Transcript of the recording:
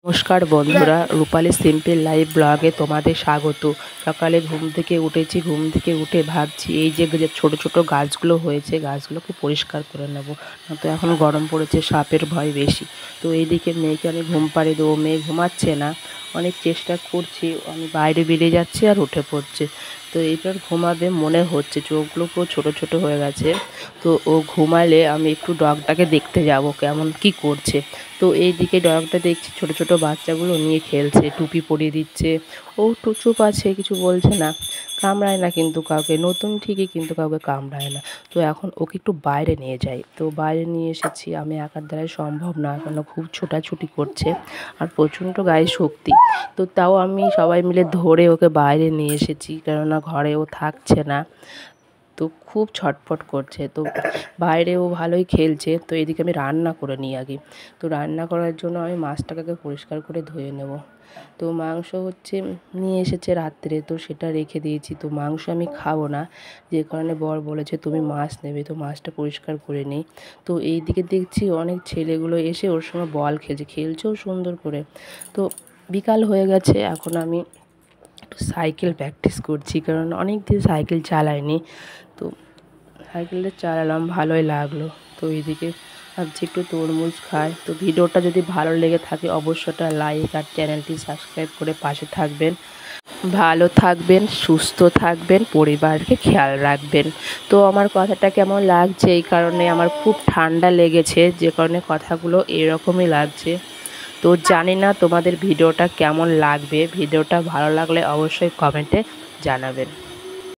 নমস্কার বন্ধুরা, রূপালী simple life ব্লগে তোমাদের স্বাগত। সকালে ঘুম থেকে উঠেছি, ঘুম থেকে উঠে ভাবছি এই যে ছোট ছোট গাছগুলো হয়েছে, গাছগুলোকে পরিষ্কার করে নেব, তো এখন গরম পড়েছে, সাপের ভয় বেশি। তো এইদিকে মেয়েকে আমি ঘুম পাড়িয়ে দেবো, মেয়ে ঘুমাচ্ছে না, অনেক চেষ্টা করছি, আমি বাইরে বেরিয়ে যাচ্ছি আর উঠে পড়ছে। তো এইবার ঘুমাবে মনে হচ্ছে, চোখগুলো পুরো ছোটো ছোটো হয়ে গেছে। তো ও ঘুমালে আমি একটু ডগটাকে দেখতে যাব কেমন কি করছে। তো এইদিকে ডগটা দেখছি ছোট ছোট বাচ্চাগুলো নিয়ে খেলছে, টুপি পরিয়ে দিচ্ছে। ও একটু চুপ আছে, কিছু বলছে না, কামড়ায় না কিন্তু কাউকে, নতুন ঠিকই কিন্তু কাউকে কামড়ায় না। তো এখন ওকে একটু বাইরে নিয়ে যাই। তো বাইরে নিয়ে এসেছি, আমি একার দ্বারাই সম্ভব না, কেন খুব ছোটাছুটি করছে আর প্রচণ্ড গায়ে শক্তি। তো তাও আমি সবাই মিলে ধরে ওকে বাইরে নিয়ে এসেছি, কেননা ঘরে ও থাকছে না, তো খুব ছটফট করছে। তো বাইরেও ভালোই খেলছে। তো এদিকে আমি রান্না করে নিই আগে। তো রান্না করার জন্য আমি মাছটাকে পরিষ্কার করে ধুয়ে নেব। তো মাংস নিয়ে এসেছে রাত্রে, তো সেটা রেখে দিয়েছি। তো মাংস আমি খাবো না, যে কারণে বর বলেছে তুমি মাছ নেবে, তো মাছটা পরিষ্কার করে নিই। তো এই দিকে দেখছি অনেক ছেলেগুলো এসে ওর সঙ্গে বল খেলছেও সুন্দর করে। তো বিকাল হয়ে গেছে, এখন আমি একটু সাইকেল প্র্যাকটিস করছি, কারণ অনেক দিন সাইকেল চালাইনি। তো সাইকেলটা চালালাম, ভালোই লাগলো। তো এইদিকে ভাবছি একটু তরমুজ খাই। তো ভিডিওটা যদি ভালো লেগে থাকে অবশ্যই একটা লাইক আর চ্যানেলটি সাবস্ক্রাইব করে পাশে থাকবেন। ভালো থাকবেন, সুস্থ থাকবেন, পরিবারকে খেয়াল রাখবেন। তো আমার কথাটা কেমন লাগছে, এই কারণে আমার খুব ঠান্ডা লেগেছে, যে কারণে কথাগুলো এরকমই লাগছে। তো জানি না তোমাদের ভিডিওটা কেমন লাগবে, ভিডিওটা ভালো লাগলে অবশ্যই কমেন্টে জানাবেন।